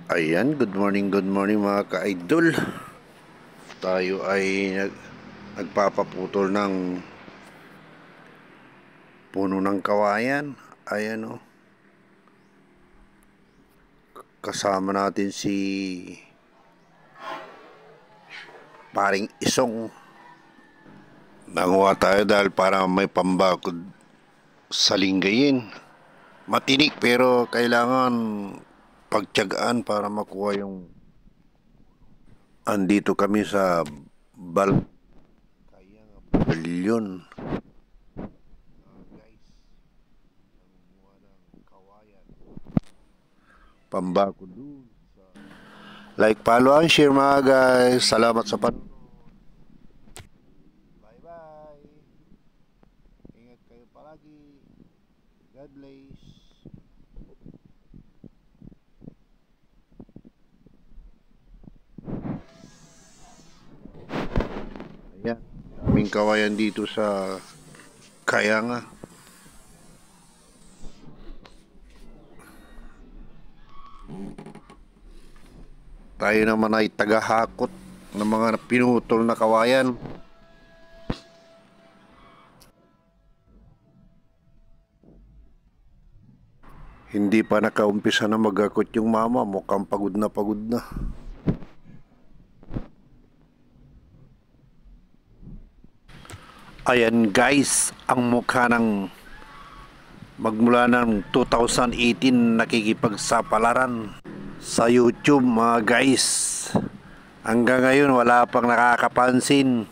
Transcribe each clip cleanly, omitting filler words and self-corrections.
Ayan, good morning mga ka-idol. Tayo ay nagpapaputol ng puno ng kawayan. Ayan o. Kasama natin si paring Isong. Nanguha tayo dahil para may pambakod sa linggayin. Matinik pero kailangan pagtiyagaan para makuha yung... Andito kami sa Balyon. Pambakod dun. Like, follow, and share mga guys. Salamat sa panonood. Bye-bye. Ingat kayo palagi. God bless. Ayan. Daming kawayan dito sa Kayanga. Tayo naman ay tagahakot ng mga pinutol na kawayan. Hindi pa nakaumpisa na magakot yung mama, mukhang pagod na pagod na. Ayan guys, ang mukha ng magmula ng 2018 nakikipagsapalaran sa YouTube mga guys. Hanggang ngayon wala pang nakakapansin.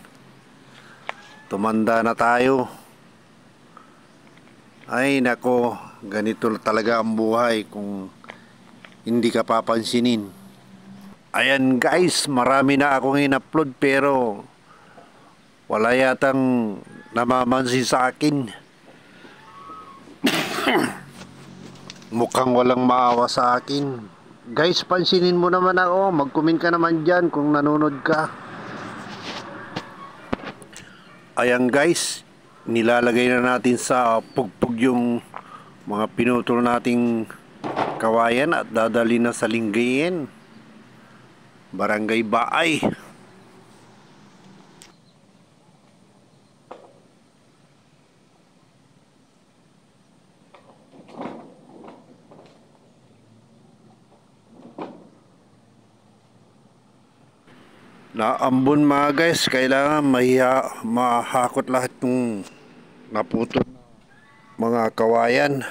Tumanda na tayo. Ay nako, ganito talaga ang buhay kung hindi ka papansinin. Ayan guys, marami na akong in-upload pero wala yatang namamansin sa akin. Mukhang walang maawa sa akin. Guys, pansinin mo naman ako. Mag-comment ka naman dyan kung nanonood ka. Ayan guys, nilalagay na natin sa pugpug yung mga pinutol nating kawayan at dadali na sa Lingayen, Barangay Baay. Naambon mga guys, kailangan mahakot lahat ng naputol mga kawayan.